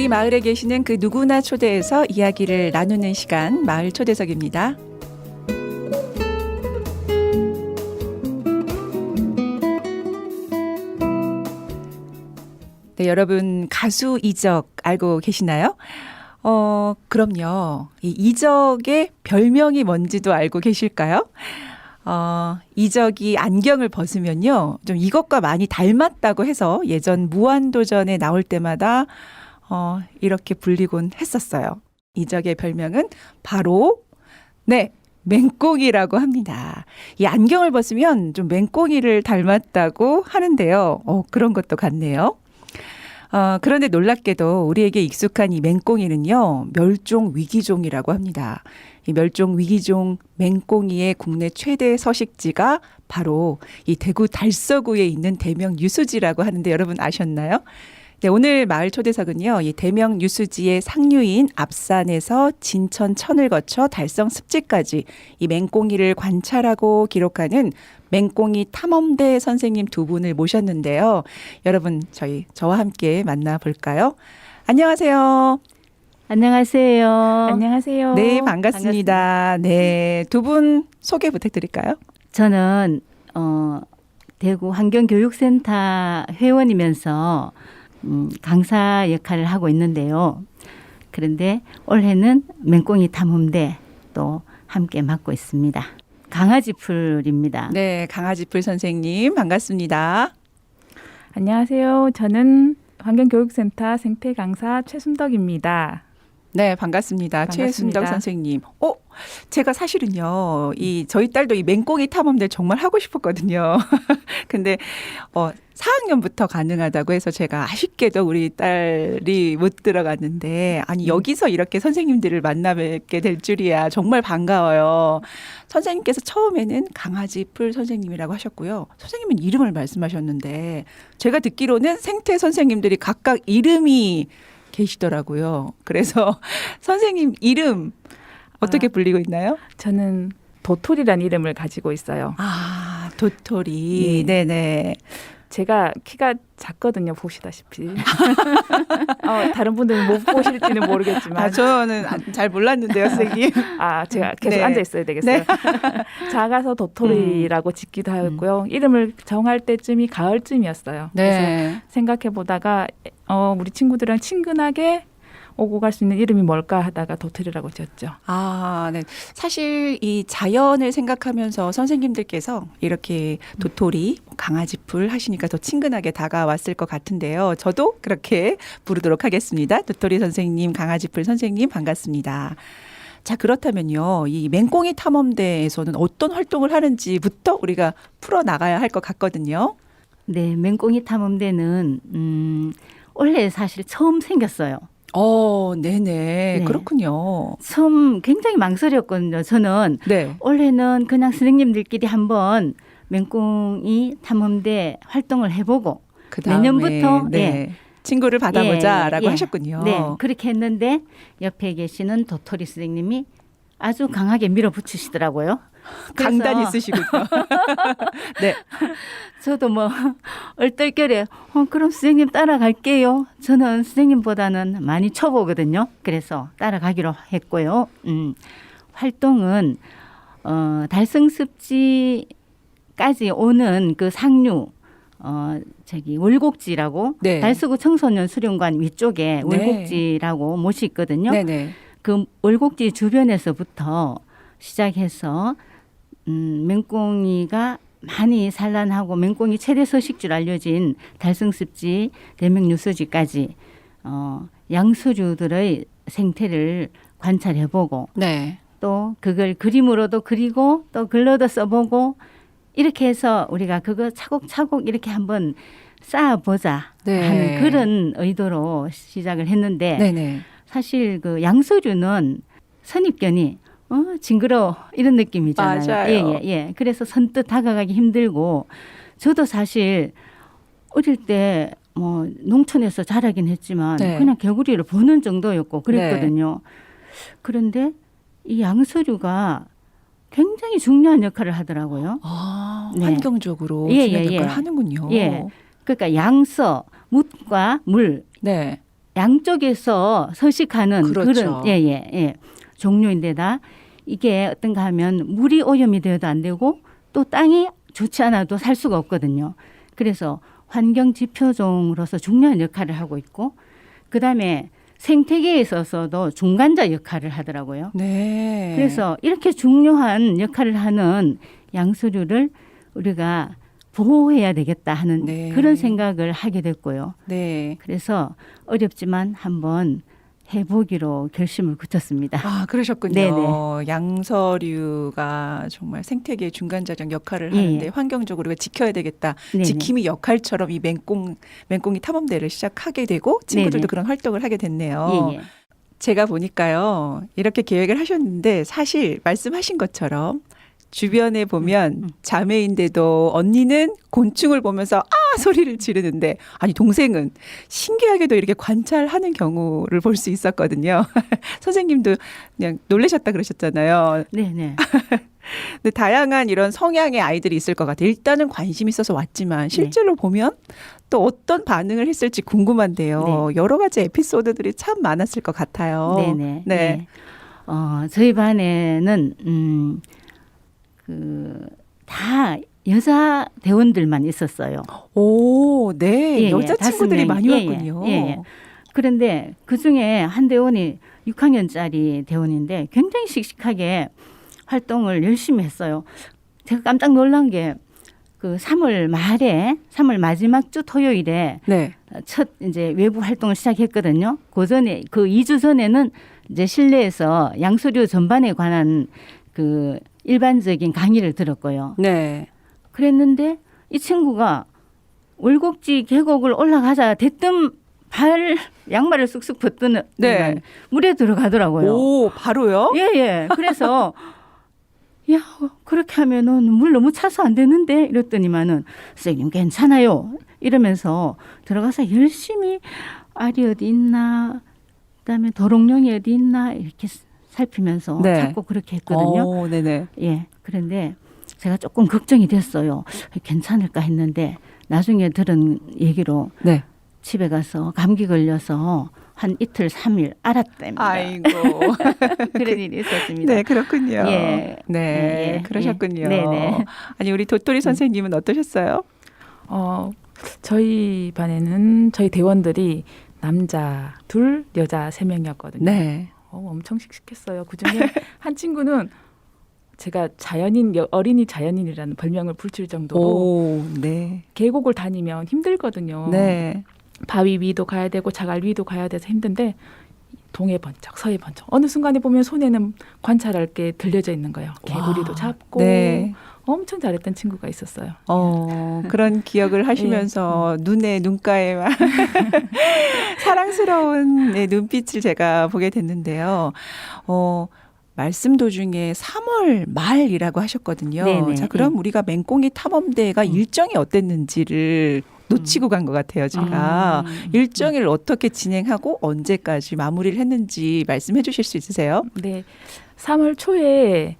우리 마을에 계시는 그 누구나 초대해서 이야기를 나누는 시간, 마을 초대석입니다. 네, 여러분 가수 이적 알고 계시나요? 그럼요. 이 이적의 별명이 뭔지도 알고 계실까요? 이적이 안경을 벗으면요, 좀 이것과 많이 닮았다고 해서 예전 무한도전에 나올 때마다 이렇게 불리곤 했었어요. 이적의 별명은 바로 맹꽁이라고 합니다. 이 안경을 벗으면 좀 맹꽁이를 닮았다고 하는데요. 그런 것도 같네요. 그런데 놀랍게도 우리에게 익숙한 이 맹꽁이는요, 멸종 위기종이라고 합니다. 이 멸종 위기종 맹꽁이의 국내 최대 서식지가 바로 이 대구 달서구에 있는 대명 유수지라고 하는데 여러분 아셨나요? 네, 오늘 마을 초대석은요, 이 대명 유수지의 상류인 압산에서 진천 천을 거쳐 달성 습지까지 이 맹꽁이를 관찰하고 기록하는 맹꽁이 탐험대 선생님 두 분을 모셨는데요. 여러분, 저와 함께 만나볼까요? 안녕하세요. 안녕하세요. 안녕하세요. 네, 반갑습니다. 네, 두 분 소개 부탁드릴까요? 저는 대구 환경교육센터 회원이면서 강사 역할을 하고 있는데요. 그런데 올해는 맹꽁이 탐험대 또 함께 맡고 있습니다. 강아지풀입니다. 네, 강아지풀 선생님 반갑습니다. 안녕하세요. 저는 환경교육센터 생태강사 최순덕입니다. 네, 반갑습니다. 최순덕 선생님. 제가 사실은요, 저희 딸도 이 맹꽁이 탐험대 정말 하고 싶었거든요. 근데 4학년부터 가능하다고 해서 제가 아쉽게도 우리 딸이 못 들어갔는데, 아니 여기서 이렇게 선생님들을 만나 뵙게 될 줄이야. 정말 반가워요. 선생님께서 처음에는 강아지풀 선생님이라고 하셨고요. 선생님은 이름을 말씀하셨는데 제가 듣기로는 생태 선생님들이 각각 이름이 계시더라고요. 그래서 선생님 이름 어떻게 불리고 있나요? 저는 도토리라는 이름을 가지고 있어요. 아, 도토리. 네. 네네. 제가 키가 작거든요. 보시다시피. 다른 분들은 못 보실지는 모르겠지만. 저는 잘 몰랐는데요, 선생님. 제가 계속 네. 앉아 있어야 되겠어요. 네. 작아서 도토리라고 짓기도 하고요. 이름을 정할 때쯤이 가을쯤이었어요. 그래서 네. 생각해 보다가 우리 친구들이랑 친근하게 오고 갈 수 있는 이름이 뭘까 하다가 도토리라고 지었죠. 네. 사실 이 자연을 생각하면서 선생님들께서 이렇게 도토리, 강아지풀 하시니까 더 친근하게 다가왔을 것 같은데요. 저도 그렇게 부르도록 하겠습니다. 도토리 선생님, 강아지풀 선생님 반갑습니다. 자, 그렇다면요, 이 맹꽁이 탐험대에서는 어떤 활동을 하는지부터 우리가 풀어나가야 할 것 같거든요. 네, 맹꽁이 탐험대는 올해 사실 처음 생겼어요. 네네. 네. 그렇군요. 처음 굉장히 망설였거든요. 저는 네. 올해는 그냥 선생님들끼리 한번 맹꽁이 탐험대 활동을 해보고 그다음에 내년부터 친구를 받아보자라고 하셨군요. 네, 그렇게 했는데 옆에 계시는 도토리 선생님이 아주 강하게 밀어붙이시더라고요. 강단 있으시군요. 네. 저도 얼떨결에 그럼 선생님 따라갈게요. 저는 선생님보다는 많이 초보거든요. 그래서 따라가기로 했고요. 활동은 달성습지까지 오는 그 상류 월곡지라고 네. 달서구 청소년 수련관 위쪽에 네. 월곡지라고 못이 있거든요. 네네. 그 월곡지 주변에서부터 시작해서 맹꽁이가 많이 산란하고 맹꽁이 최대 서식지로 알려진 달성습지, 대명유수지까지 양서류들의 생태를 관찰해보고 네. 또 그걸 그림으로도 그리고 또 글로도 써보고 이렇게 해서 우리가 그거 차곡차곡 이렇게 한번 쌓아보자 하는 그런 의도로 시작을 했는데 네네. 사실 그 양서류는 선입견이 징그러워 이런 느낌이잖아요. 맞아요. 예. 그래서 선뜻 다가가기 힘들고 저도 사실 어릴 때 농촌에서 자라긴 했지만 그냥 개구리를 보는 정도였고 그랬거든요. 그런데 이 양서류가 굉장히 중요한 역할을 하더라고요. 환경적으로 예, 중요한 예, 역할을 예. 하는군요. 예. 그러니까 양서, 묻과 물. 네. 양쪽에서 서식하는 그렇죠. 그런 예. 종류인데다 이게 어떤가 하면 물이 오염이 되어도 안 되고 또 땅이 좋지 않아도 살 수가 없거든요. 그래서 환경 지표종으로서 중요한 역할을 하고 있고 그다음에 생태계에 있어서도 중간자 역할을 하더라고요. 네. 그래서 이렇게 중요한 역할을 하는 양서류를 우리가 보호해야 되겠다 하는 네. 그런 생각을 하게 됐고요. 네. 그래서 어렵지만 한번 해보기로 결심을 굳혔습니다. 아, 그러셨군요. 네네. 양서류가 정말 생태계의 중간자적 역할을 예, 하는데 예. 환경적으로 우리가 지켜야 되겠다. 네네. 지킴이 역할처럼 이 맹꽁이 탐험대를 시작하게 되고 친구들도 네네. 그런 활동을 하게 됐네요. 예. 제가 보니까요. 이렇게 계획을 하셨는데 사실 말씀하신 것처럼 주변에 보면 자매인데도 언니는 곤충을 보면서 아 소리를 지르는데 아니 동생은 신기하게도 이렇게 관찰하는 경우를 볼 수 있었거든요. 선생님도 그냥 놀라셨다 그러셨잖아요. 네네. 근데 다양한 이런 성향의 아이들이 있을 것 같아요. 일단은 관심이 있어서 왔지만 실제로 보면 또 어떤 반응을 했을지 궁금한데요. 여러 가지 에피소드들이 참 많았을 것 같아요. 네네. 네. 네. 저희 반에는 다 여자 대원들만 있었어요. 오, 네. 예, 여자 예, 친구들이 5명이. 많이 예, 왔군요. 예, 예. 그런데 그 중에 한 대원이 6학년짜리 대원인데 굉장히 씩씩하게 활동을 열심히 했어요. 제가 깜짝 놀란 게 그 3월 말에 3월 마지막 주 토요일에 네. 첫 이제 외부 활동을 시작했거든요. 그 전에 그 2주 전에는 이제 실내에서 양서류 전반에 관한 그 일반적인 강의를 들었고요. 네. 그랬는데 이 친구가 월곡지 계곡을 올라가자 대뜸 양말을 쑥쑥 벗더니 네. 물에 들어가더라고요. 오, 바로요? 예. 그래서 야 그렇게 하면은 물 너무 차서 안 되는데 이랬더니만은 선생님 괜찮아요 이러면서 들어가서 열심히 알이 어디 있나 그다음에 도롱뇽이 어디 있나 이렇게 살피면서 네. 찾고 그렇게 했거든요. 오, 네네. 예. 그런데 제가 조금 걱정이 됐어요. 괜찮을까 했는데 나중에 들은 얘기로 네. 집에 가서 감기 걸려서 한 이틀 3일 알았답니다. 아이고. 그런 일이 있었습니다. 네, 그렇군요. 예. 네, 예. 그러셨군요. 네네. 아니, 우리 도토리 선생님은 어떠셨어요? 저희 반에는 저희 대원들이 남자 2, 여자 3명이었거든요. 네. 엄청 씩씩했어요. 그중에 한 친구는 제가 어린이 자연인이라는 별명을 붙일 정도로 오, 네. 계곡을 다니면 힘들거든요. 네. 바위 위도 가야 되고 자갈 위도 가야 돼서 힘든데 동해 번쩍 서해 번쩍 어느 순간에 보면 손에는 관찰할 게 들려져 있는 거예요. 개구리도 와, 잡고 네. 엄청 잘했던 친구가 있었어요. 그런 기억을 하시면서 눈가에 막 사랑스러운 네, 눈빛을 제가 보게 됐는데요. 말씀 도중에 3월 말이라고 하셨거든요. 네네. 자, 그럼 우리가 맹꽁이 탐험대가 일정이 어땠는지를 놓치고 간 것 같아요. 제가 일정을 어떻게 진행하고 언제까지 마무리를 했는지 말씀해 주실 수 있으세요? 네, 3월 초에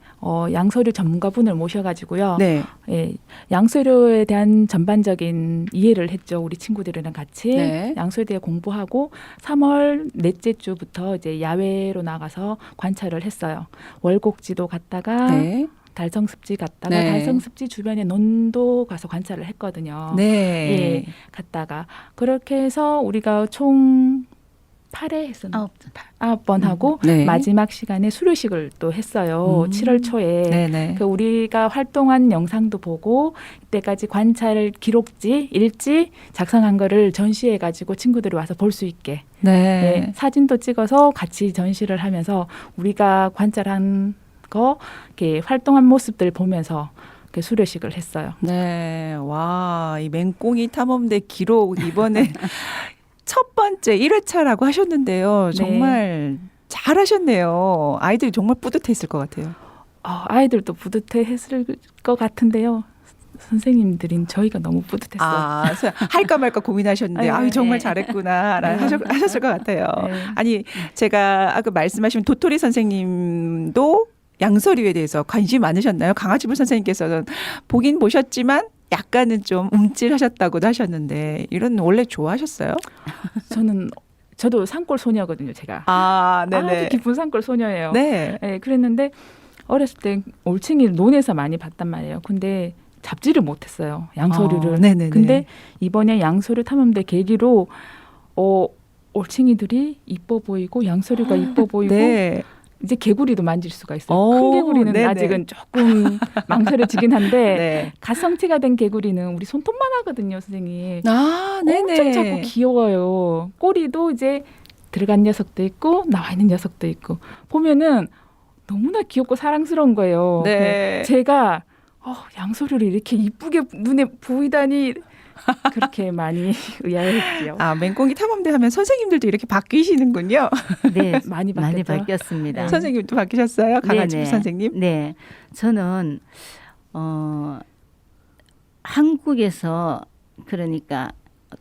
양서류 전문가분을 모셔가지고요. 네. 예, 양서류에 대한 전반적인 이해를 했죠. 우리 친구들이랑 같이 네. 양서류에 대해 공부하고 3월 넷째 주부터 이제 야외로 나가서 관찰을 했어요. 월곡지도 갔다가 네. 달성습지 갔다가 네. 달성습지 주변에 논도 가서 관찰을 했거든요. 네. 예, 갔다가 그렇게 해서 우리가 총 8회 했었나? 9번 하고 네. 마지막 시간에 수료식을 또 했어요. 7월 초에. 네네. 그 우리가 활동한 영상도 보고 이때까지 관찰 기록지, 일지 작성한 거를 전시해 가지고 친구들이 와서 볼 수 있게 네. 네, 사진도 찍어서 같이 전시를 하면서 우리가 관찰한 거 이렇게 활동한 모습들 보면서 이렇게 수료식을 했어요. 네. 와, 이 맹꽁이 탐험대 기록 이번에 첫 번째 1회차라고 하셨는데요. 정말 잘하셨네요. 아이들이 정말 뿌듯했을 것 같아요. 아이들도 뿌듯해했을 것 같은데요. 선생님들인 저희가 너무 뿌듯했어요. 할까 말까 고민하셨는데, 네, 정말 네. 잘했구나, 하셨을 것 같아요. 네. 아니, 제가 아까 말씀하신 도토리 선생님도 양서류에 대해서 관심이 많으셨나요? 강아지불 선생님께서는 보긴 보셨지만 약간은 좀 움찔하셨다고도 하셨는데, 이런 원래 좋아하셨어요? 저는 저도 산골 소녀거든요, 제가. 아, 네네. 아주 깊은 산골 소녀예요. 네. 네, 그랬는데 어렸을 때 올챙이를 논에서 많이 봤단 말이에요. 근데 잡지를 못했어요, 양서류를. 네네네. 근데 이번에 양서류 탐험대 계기로 올챙이들이 이뻐 보이고 양서류가 이뻐 보이고 네. 이제 개구리도 만질 수가 있어요. 오, 큰 개구리는 네네. 아직은 조금 망설여지긴 한데 네. 가성티가 된 개구리는 우리 손톱만 하거든요, 선생님. 아, 네네. 엄청 작고 귀여워요. 꼬리도 이제 들어간 녀석도 있고 나와 있는 녀석도 있고 보면은 너무나 귀엽고 사랑스러운 거예요. 네. 제가 양서류를 이렇게 이쁘게 눈에 보이다니 그렇게 많이 의아했지요. 아, 맹꽁이 탐험대 하면 선생님들도 이렇게 바뀌시는군요. 네, 많이 많이 바뀌었죠. 바뀌었습니다. 네. 선생님도 바뀌셨어요? 강아지 네네. 선생님? 네, 저는 한국에서 그러니까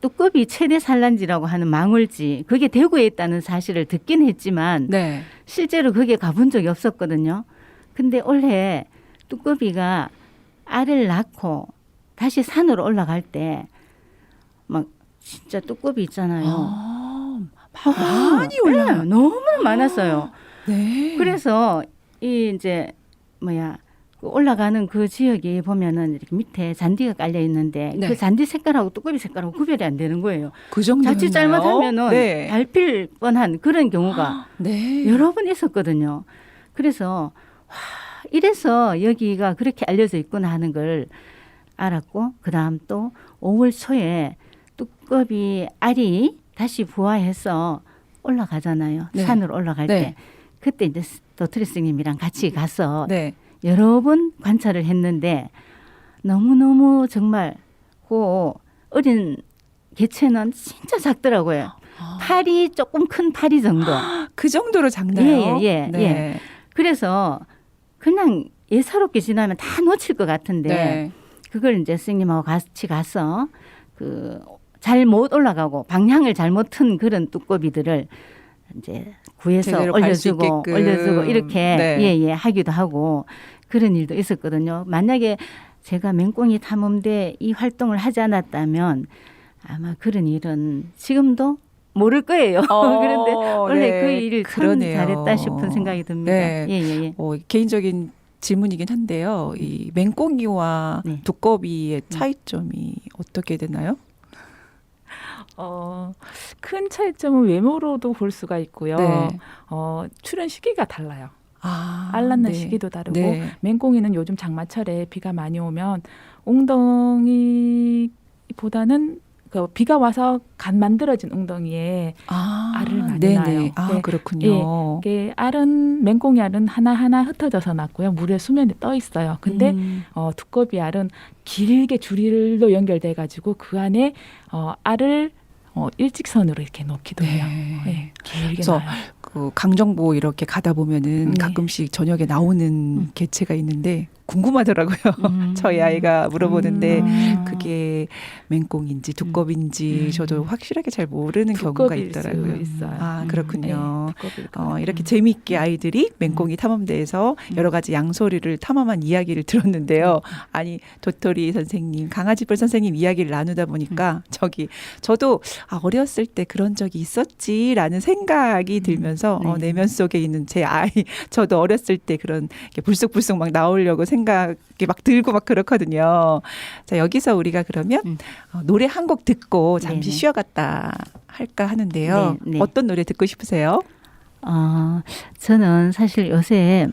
뚜꺼비 최대 산란지라고 하는 망울지 그게 대구에 있다는 사실을 듣긴 했지만 네. 실제로 거기에 가본 적이 없었거든요. 근데 올해 뚜꺼비가 알을 낳고 다시 산으로 올라갈 때 막 진짜 뚜꺼비 있잖아요. 많이 올라요. 네, 너무나 많았어요. 네. 그래서 이 이제 뭐야 그 올라가는 그 지역에 보면은 이렇게 밑에 잔디가 깔려 있는데 네. 그 잔디 색깔하고 뚜꺼비 색깔하고 구별이 안 되는 거예요. 그 정도였나요? 자칫 잘못하면은 네. 밟힐 뻔한 그런 경우가 네. 여러 번 있었거든요. 그래서 와, 이래서 여기가 그렇게 알려져 있구나 하는 걸 알았고 그다음 또 5월 초에 뚜꺼비 알이 다시 부화해서 올라가잖아요. 네. 산으로 올라갈 네. 때 그때 이제 도토리 스님이랑 같이 가서 네. 여러 번 관찰을 했는데 너무너무 정말 그 어린 개체는 진짜 작더라고요. 팔이 조금 큰 파리 정도. 그 정도로 작나요? 예. 네. 그래서 그냥 예사롭게 지나면 다 놓칠 것 같은데 네. 그걸 이제 스님하고 같이 가서 그 잘 못 올라가고 방향을 잘못 튼 그런 뚜꺼비들을 이제 구해서 제대로 갈수 있게끔. 올려주고 이렇게 네. 하기도 하고 그런 일도 있었거든요. 만약에 제가 맹꽁이 탐험대 이 활동을 하지 않았다면 아마 그런 일은 지금도 모를 거예요. 그런데 원래 네. 그 일을 참 그러네요. 잘했다 싶은 생각이 듭니다. 네. 예. 개인적인 질문이긴 한데요. 이 맹꽁이와 네. 두꺼비의 차이점이 어떻게 되나요? 큰 차이점은 외모로도 볼 수가 있고요. 네. 출현 시기가 달라요. 아, 알 낳는 네. 시기도 다르고 네. 맹꽁이는 요즘 장마철에 비가 많이 오면 웅덩이보다는 그 비가 와서 간 만들어진 웅덩이에 알을 많이 네네. 낳아요. 아, 네. 그렇군요. 이게 알은 맹꽁이 알은 하나하나 흩어져서 낳고요. 물에 수면에 떠 있어요. 근데 두꺼비 알은 길게 줄로 연결돼 가지고 그 안에 알을 일직선으로 이렇게 놓기도 해요. 네, 길게 그래서 나요. 그 강정보 이렇게 가다 보면은 네. 가끔씩 저녁에 나오는 개체가 있는데 궁금하더라고요. 저희 아이가 물어보는데 그게 맹꽁인지 두꺼비인지 저도 확실하게 잘 모르는 경우가 두꺼비일 수 있더라고요. 있어요. 아, 그렇군요. 네, 두꺼비일 것 이렇게 재미있게 아이들이 맹꽁이 탐험대에서 여러 가지 양서류를 탐험한 이야기를 들었는데요. 아니, 도토리 선생님, 강아지벌 선생님 이야기를 나누다 보니까 저도 어렸을 때 그런 적이 있었지라는 생각이 들면서 네. 내면 속에 있는 제 아이, 저도 어렸을 때 그런 게 불쑥불쑥 막 나오려고 생각이 막 들고 막 그렇거든요. 자, 여기서 우리가 그러면 노래 한 곡 듣고 잠시 네네. 쉬어갔다 할까 하는데요. 네. 어떤 노래 듣고 싶으세요? 저는 사실 요새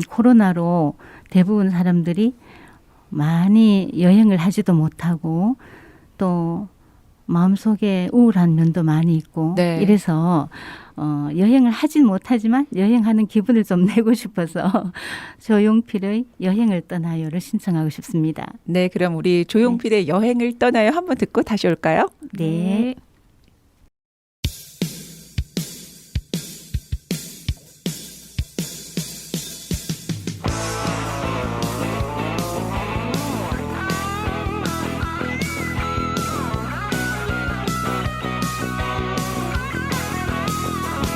코로나로 대부분 사람들이 많이 여행을 하지도 못하고 또 마음속에 우울한 면도 많이 있고 네. 이래서 여행을 하진 못하지만 여행하는 기분을 좀 내고 싶어서 조용필의 여행을 떠나요를 신청하고 싶습니다. 네, 그럼 우리 조용필의 여행을 떠나요 한번 듣고 다시 올까요? 네.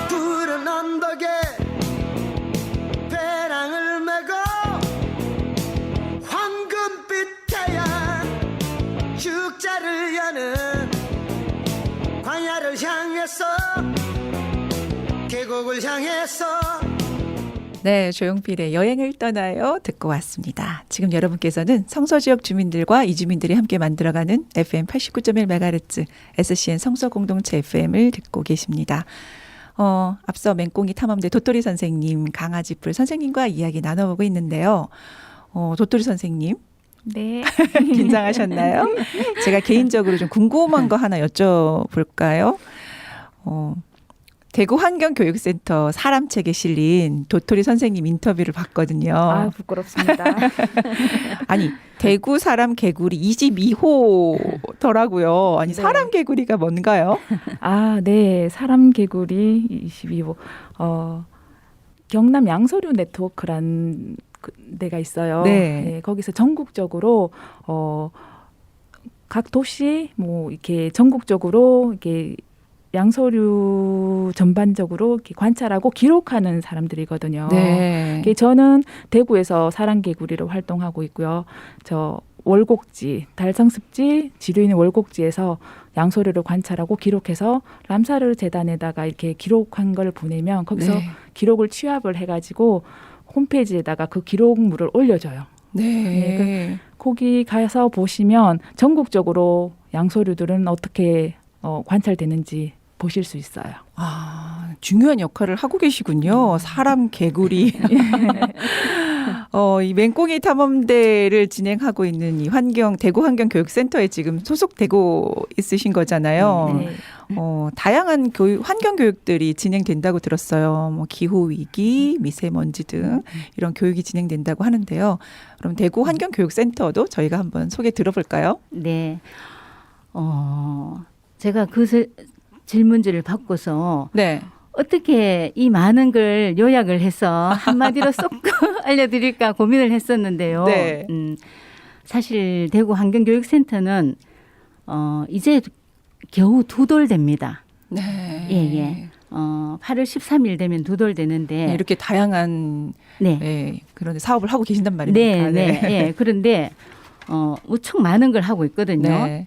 푸른 언덕에 배낭을 메고 황금빛 태양 축제를 여는 천국을 향해서 네, 조용필의 여행을 떠나요 듣고 왔습니다. 지금 여러분께서는 성서지역 주민들과 이주민들이 함께 만들어가는 FM 89.1MHz SCN 성서공동체 FM을 듣고 계십니다. 앞서 맹꽁이 탐험대 도토리 선생님, 강아지뿔 선생님과 이야기 나눠보고 있는데요. 도토리 선생님, 네. 긴장하셨나요? 제가 개인적으로 좀 궁금한 거 하나 여쭤볼까요? 대구 환경교육센터 사람책에 실린 도토리 선생님 인터뷰를 봤거든요. 아, 부끄럽습니다. 아니, 대구 사람 개구리 22호더라고요. 아니, 네. 사람 개구리가 뭔가요? 아, 네. 사람 개구리 22호. 경남 양서류 네트워크란 데가 있어요. 네. 거기서 전국적으로 각 도시 이렇게 전국적으로 이렇게 양서류 전반적으로 이렇게 관찰하고 기록하는 사람들이거든요. 네. 저는 대구에서 사랑개구리로 활동하고 있고요. 저 월곡지, 달성습지, 지류인 월곡지에서 양서류를 관찰하고 기록해서 람사르 재단에다가 이렇게 기록한 걸 보내면 거기서 네. 기록을 취합을 해가지고 홈페이지에다가 그 기록물을 올려줘요. 네. 거기 가서 보시면 전국적으로 양서류들은 어떻게 관찰되는지 보실 수 있어요. 아, 중요한 역할을 하고 계시군요. 사람 개구리. 이 맹꽁이 탐험대를 진행하고 있는 이 대구 환경교육센터에 지금 소속되고 있으신 거잖아요. 네. 다양한 환경교육들이 진행된다고 들었어요. 뭐 기후위기, 미세먼지 등 이런 교육이 진행된다고 하는데요. 그럼 대구 환경교육센터도 저희가 한번 소개 들어볼까요? 네. 제가 그 질문지를 받고서 네. 어떻게 이 많은 걸 요약을 해서 한마디로 쏙 알려드릴까 고민을 했었는데요. 네. 사실 대구 환경교육센터는 이제 겨우 2돌 됩니다. 네. 예. 8월 13일 되면 2돌 되는데 네, 이렇게 다양한 네. 그런 사업을 하고 계신단 말입니까? 네. 예. 그런데 무척 많은 걸 하고 있거든요. 네.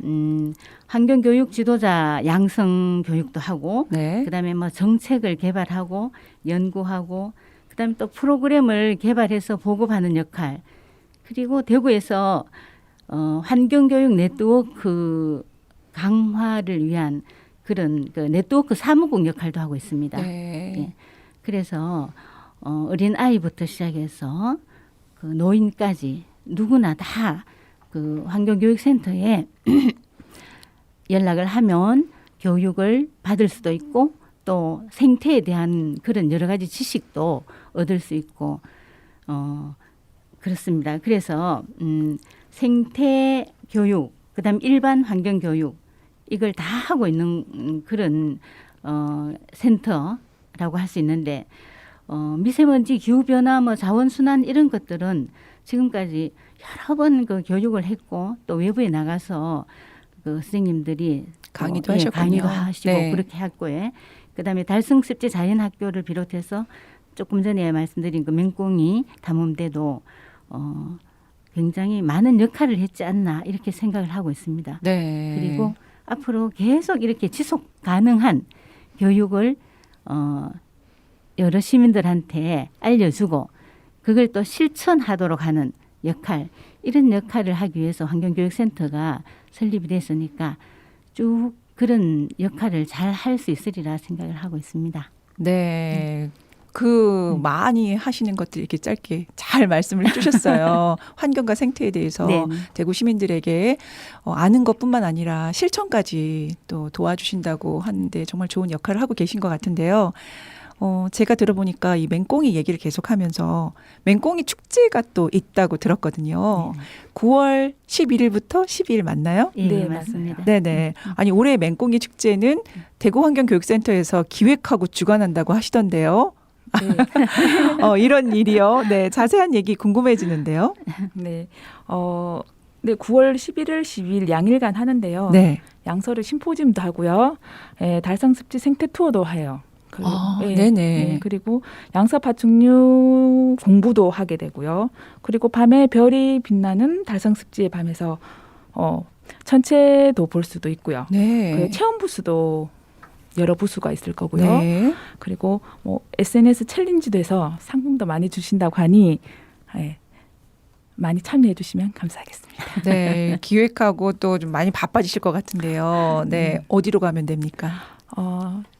환경교육 지도자 양성 교육도 하고 네. 그다음에 뭐 정책을 개발하고 연구하고 그다음에 또 프로그램을 개발해서 보급하는 역할 그리고 대구에서 환경교육 네트워크 강화를 위한 그런 그 네트워크 사무국 역할도 하고 있습니다. 네. 예. 그래서 어린 아이부터 시작해서 그 노인까지 누구나 다 그 환경교육센터에 연락을 하면 교육을 받을 수도 있고 또 생태에 대한 그런 여러 가지 지식도 얻을 수 있고 그렇습니다. 그래서 생태 교육, 그다음 일반 환경 교육 이걸 다 하고 있는 그런 센터라고 할 수 있는데 미세먼지, 기후 변화, 뭐 자원 순환 이런 것들은 지금까지 여러 번 그 교육을 했고 또 외부에 나가서 그 선생님들이 강의도 하셨군요. 강의도 하시고 네. 그렇게 했고요. 그다음에 달성습지 자연학교를 비롯해서 조금 전에 말씀드린 그 맹꽁이 탐험대도 굉장히 많은 역할을 했지 않나 이렇게 생각을 하고 있습니다. 네. 그리고 앞으로 계속 이렇게 지속 가능한 교육을 여러 시민들한테 알려주고 그걸 또 실천하도록 하는 역할 이런 역할을 하기 위해서 환경교육센터가 설립이 됐으니까 쭉 그런 역할을 잘 할 수 있으리라 생각을 하고 있습니다. 네. 많이 하시는 것들 이렇게 짧게 잘 말씀을 해주셨어요. 환경과 생태에 대해서 네. 대구 시민들에게 아는 것뿐만 아니라 실천까지 또 도와주신다고 하는데 정말 좋은 역할을 하고 계신 것 같은데요. 제가 들어보니까 이 맹꽁이 얘기를 계속하면서 맹꽁이 축제가 또 있다고 들었거든요. 9월 11일부터 12일 맞나요? 예, 네, 맞습니다. 네네. 아니 올해 맹꽁이 축제는 대구환경교육센터에서 기획하고 주관한다고 하시던데요. 네. 이런 일이요. 네, 자세한 얘기 궁금해지는데요. 네. 네, 9월 11일, 12일 양일간 하는데요. 네. 양서류 심포지움도 하고요. 달성습지 생태 투어도 해요. 네네. 그리고 양서 파충류 공부도 하게 되고요. 그리고 밤에 별이 빛나는 달성습지의 밤에서 천체도 볼 수도 있고요. 네. 그 체험 부스도 여러 부수가 있을 거고요. 네. 그리고 뭐 SNS 챌린지도 해서 상품도 많이 주신다고 하니 예, 많이 참여해 주시면 감사하겠습니다. 네. 기획하고 또 좀 많이 바빠지실 것 같은데요. 네. 어디로 가면 됩니까?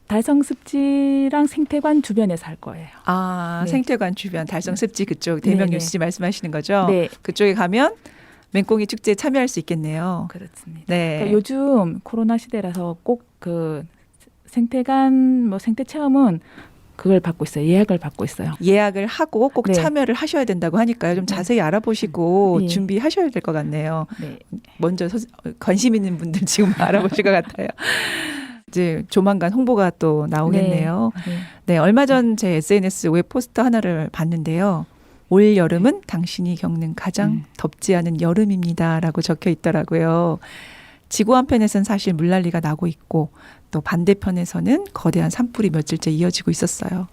달성습지랑 생태관 주변에서 할 거예요. 아, 네. 생태관 주변 달성습지 그쪽 대명유씨 말씀하시는 거죠? 네, 그쪽에 가면 맹꽁이 축제에 참여할 수 있겠네요. 그렇습니다. 네. 그러니까 요즘 코로나 시대라서 꼭 그 생태관 뭐 생태 체험은 그걸 받고 있어요. 예약을 받고 있어요. 예약을 하고 꼭 네. 참여를 하셔야 된다고 하니까요. 좀 네. 자세히 알아보시고 네. 준비하셔야 될 것 같네요. 네. 먼저 관심 있는 분들 지금 알아보실 것 같아요. 이제 조만간 홍보가 또 나오겠네요. 네. 네, 얼마 전 제 SNS 웹 포스터 하나를 봤는데요. 올 여름은 당신이 겪는 가장 덥지 않은 여름입니다라고 적혀 있더라고요. 지구 한편에서는 사실 물난리가 나고 있고 또 반대편에서는 거대한 산불이 며칠째 이어지고 있었어요.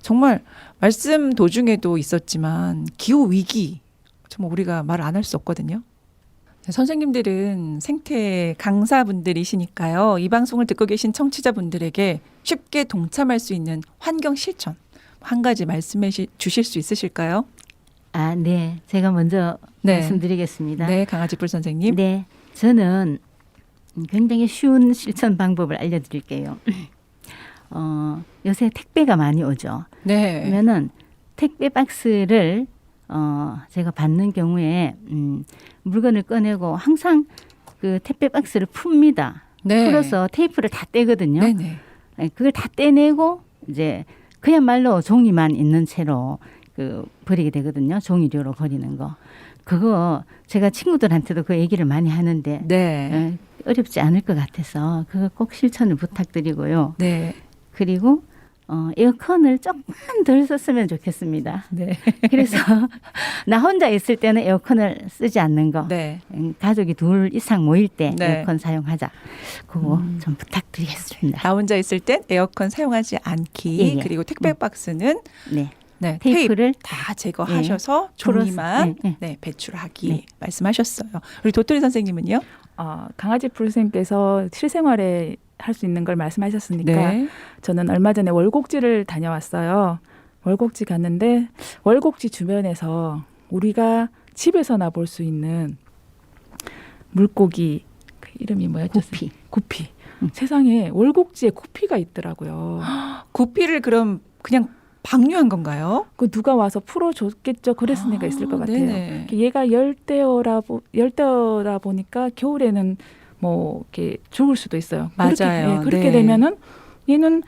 정말 말씀 도중에도 있었지만 기후 위기 정말 우리가 말 안 할 수 없거든요. 선생님들은 생태 강사분들이시니까요. 이 방송을 듣고 계신 청취자분들에게 쉽게 동참할 수 있는 환경 실천 한 가지 말씀해 주실 수 있으실까요? 아, 네. 제가 먼저 네. 말씀드리겠습니다. 네, 강아지뿔 선생님. 네. 저는 굉장히 쉬운 실천 방법을 알려드릴게요. 요새 택배가 많이 오죠. 네. 그러면은 택배 박스를 제가 받는 경우에 물건을 꺼내고 항상 그 택배 박스를 풉니다. 네. 풀어서 테이프를 다 떼거든요. 네네. 네, 그걸 다 떼내고 이제 그야말로 종이만 있는 채로 그 버리게 되거든요. 종이류로 버리는 거. 그거 제가 친구들한테도 그 얘기를 많이 하는데 네. 어렵지 않을 것 같아서 그거 꼭 실천을 부탁드리고요. 네. 그리고 에어컨을 조금만 덜 썼으면 좋겠습니다. 네. 그래서 나 혼자 있을 때는 에어컨을 쓰지 않는 거. 네. 가족이 둘 이상 모일 때 네. 에어컨 사용하자. 그거 좀 부탁드리겠습니다. 나 혼자 있을 땐 에어컨 사용하지 않기. 예, 예. 그리고 택배 박스는 네. 네, 테이프 테이프를 다 제거하셔서 풀어서, 종이만 네, 네, 배출하기 네. 말씀하셨어요. 우리 도토리 선생님은요? 강아지뿔 선생님께서 실생활에 할 수 있는 걸 말씀하셨으니까 네. 저는 얼마 전에 월곡지를 다녀왔어요. 월곡지 갔는데 월곡지 주변에서 우리가 집에서나 볼 수 있는 물고기 그 이름이 뭐였죠? 구피. 구피. 세상에 월곡지에 구피가 있더라고요. 구피를 그럼 그냥 방류한 건가요? 그 누가 와서 풀어줬겠죠. 그랬으니까 있을 것 같아요. 네네. 얘가 열대어라 보니까 겨울에는 뭐 이렇게 죽을 수도 있어요. 맞아요. 그렇게 네. 되면은 얘는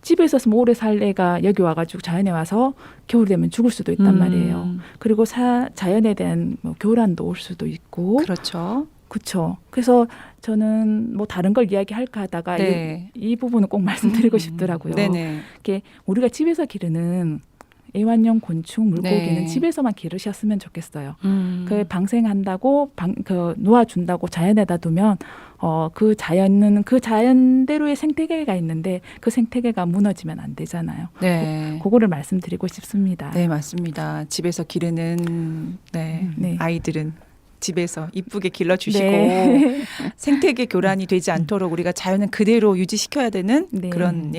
집에 있어서 오래 살 애가 여기 와가지고 자연에 와서 겨울 되면 죽을 수도 있단 말이에요. 그리고 자연에 대한 뭐 교란도 올 수도 있고. 그렇죠. 그렇죠. 그래서 저는 뭐 다른 걸 이야기할까 하다가 네. 이 부분은 꼭 말씀드리고 싶더라고요. 네네. 이렇게 우리가 집에서 기르는 애완용 곤충 물고기는 네. 집에서만 기르셨으면 좋겠어요. 그 방생한다고 놓아준다고 자연에다 두면 그 자연은 그 자연대로의 생태계가 있는데 그 생태계가 무너지면 안 되잖아요. 네. 그거를 말씀드리고 싶습니다. 네, 맞습니다. 집에서 기르는 네. 아이들은 집에서 이쁘게 길러주시고 네. 생태계 교란이 되지 않도록 우리가 자연은 그대로 유지시켜야 되는 네. 그런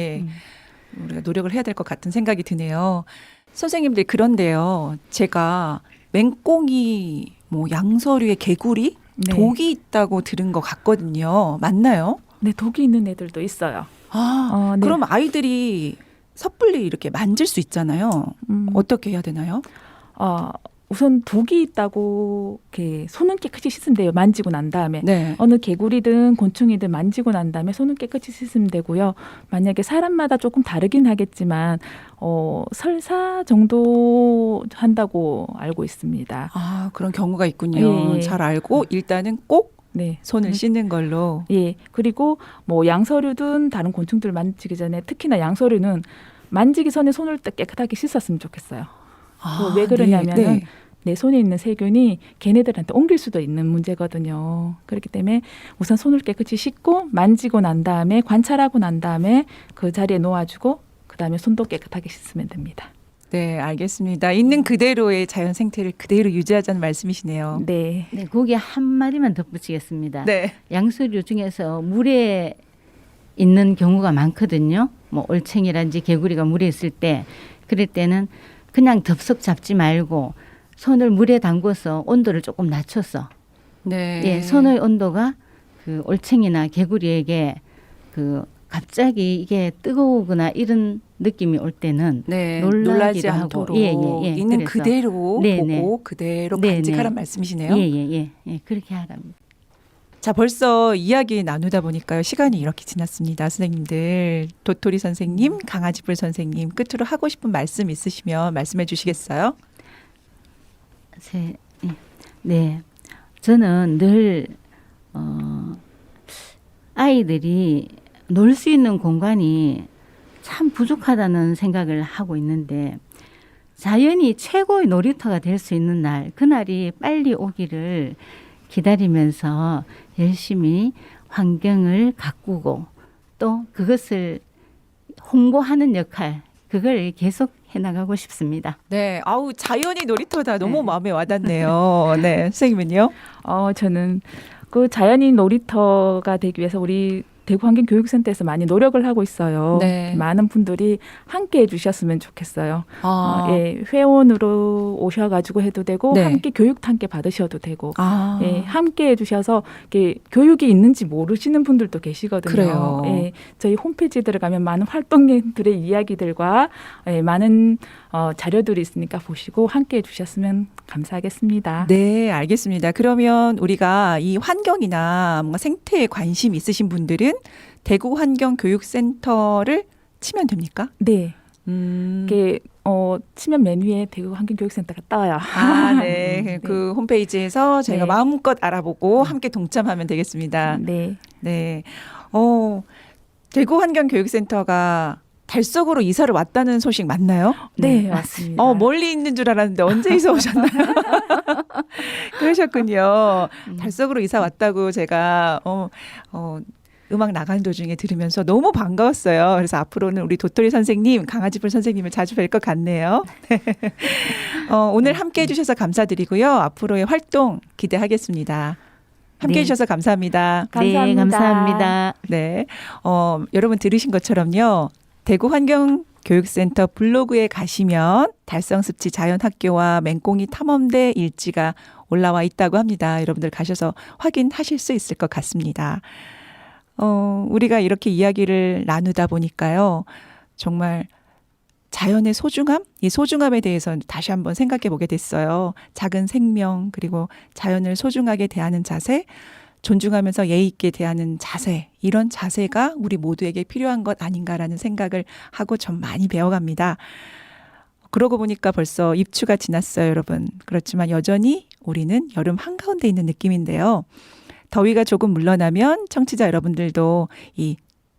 우리가 노력을 해야 될 것 같은 생각이 드네요. 선생님들 그런데요. 제가 맹꽁이 뭐 양서류에 개구리 네. 독이 있다고 들은 것 같거든요. 맞나요? 네, 독이 있는 애들도 있어요. 아, 네. 그럼 아이들이 섣불리 이렇게 만질 수 있잖아요. 어떻게 해야 되나요? 우선 독이 있다고 이렇게 손은 깨끗이 씻으면 돼요. 만지고 난 다음에. 네. 어느 개구리든 곤충이든 만지고 난 다음에 손은 깨끗이 씻으면 되고요. 만약에 사람마다 조금 다르긴 하겠지만 설사 정도 한다고 알고 있습니다. 아, 그런 경우가 있군요. 예, 예. 잘 알고 일단은 꼭 네. 손을 씻는 걸로. 예. 그리고 뭐 양서류든 다른 곤충들 만지기 전에 특히나 양서류는 만지기 전에 손을 깨끗하게 씻었으면 좋겠어요. 왜 그러냐면은 내 손에 있는 세균이 걔네들한테 옮길 수도 있는 문제거든요. 그렇기 때문에 우선 손을 깨끗이 씻고 만지고 난 다음에 관찰하고 난 다음에 그 자리에 놓아주고 그다음에 손도 깨끗하게 씻으면 됩니다. 네, 알겠습니다. 있는 그대로의 자연 생태를 그대로 유지하자는 말씀이시네요. 네. 네, 거기에 한 마디만 덧붙이겠습니다. 네. 양서류 중에서 물에 있는 경우가 많거든요. 뭐 올챙이란지 개구리가 물에 있을 때 그럴 때는 그냥 덥석 잡지 말고 손을 물에 담궈서 온도를 조금 낮춰서 네. 예, 손의 온도가 그 올챙이나 개구리에게 그 갑자기 이게 뜨거우거나 이런 느낌이 올 때는 네. 놀라기도 놀라지 하고. 않도록 있는 그래서 그대로 네, 보고 네. 그대로 네, 간직하란 네. 말씀이시네요. 예, 그렇게 하랍니다. 자, 벌써 이야기 나누다 보니까요. 시간이 이렇게 지났습니다. 선생님들, 도토리 선생님, 강아지불 선생님, 끝으로 하고 싶은 말씀 있으시면 말씀해 주시겠어요? 네, 저는 늘 아이들이 놀 수 있는 공간이 참 부족하다는 생각을 하고 있는데 자연이 최고의 놀이터가 될 수 있는 날, 그날이 빨리 오기를 기다리면서 열심히 환경을 가꾸고 또 그것을 홍보하는 역할, 그걸 계속 해나가고 싶습니다. 네. 아우, 자연이 놀이터다. 너무 네. 마음에 와닿네요. 네. 선생님은요? 저는 그 자연인 놀이터가 되기 위해서 우리 대구환경교육센터에서 많이 노력을 하고 있어요. 네. 많은 분들이 함께 해주셨으면 좋겠어요. 아, 예, 회원으로 오셔가지고 해도 되고 네. 함께 교육도 함께 받으셔도 되고 아. 예, 함께 해주셔서 이렇게 교육이 있는지 모르시는 분들도 계시거든요. 그래요. 예, 저희 홈페이지에 들어가면 많은 활동들의 이야기들과 많은 자료들이 있으니까 보시고 함께 해주셨으면 감사하겠습니다. 네, 알겠습니다. 그러면 우리가 이 환경이나 뭔가 생태에 관심 있으신 분들은 대구환경교육센터를 치면 됩니까? 네. 음. 이게 치면 맨 위에 대구환경교육센터가 떠요. 아, 네. 그 홈페이지에서 저희가 네. 마음껏 알아보고 함께 동참하면 되겠습니다. 네. 네. 대구환경교육센터가 달속으로 이사를 왔다는 소식 맞나요? 네, 맞습니다. 멀리 있는 줄 알았는데 언제 이사 오셨나요? 그러셨군요. 달속으로 이사 왔다고 제가 음악 나가는 도중에 들으면서 너무 반가웠어요. 그래서 앞으로는 우리 도토리 선생님, 강아지불 선생님을 자주 뵐 것 같네요. 오늘 함께 해주셔서 감사드리고요. 앞으로의 활동 기대하겠습니다. 함께 네. 해주셔서 감사합니다. 네, 감사합니다. 감사합니다. 네. 여러분 들으신 것처럼요. 대구환경교육센터 블로그에 가시면 달성습지 자연학교와 맹꽁이 탐험대 일지가 올라와 있다고 합니다. 여러분들 가셔서 확인하실 수 있을 것 같습니다. 우리가 이렇게 이야기를 나누다 보니까요. 정말 자연의 소중함? 이 소중함에 대해서 다시 한번 생각해 보게 됐어요. 작은 생명, 그리고 자연을 소중하게 대하는 자세, 존중하면서 예의 있게 대하는 자세, 이런 자세가 우리 모두에게 필요한 것 아닌가라는 생각을 하고 좀 많이 배워갑니다. 그러고 보니까 벌써 입추가 지났어요, 여러분. 그렇지만 여전히 우리는 여름 한가운데 있는 느낌인데요. 더위가 조금 물러나면 청취자 여러분들도 이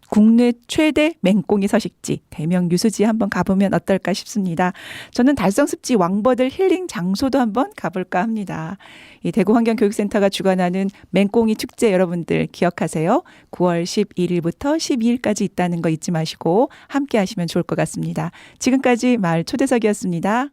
국내 최대 맹꽁이 서식지 대명 유수지에 한번 가보면 어떨까 싶습니다. 저는 달성습지 왕버들 힐링 장소도 한번 가볼까 합니다. 이 대구환경교육센터가 주관하는 맹꽁이 축제 여러분들 기억하세요. 9월 11일부터 12일까지 있다는 거 잊지 마시고 함께 하시면 좋을 것 같습니다. 지금까지 마을 초대석이었습니다.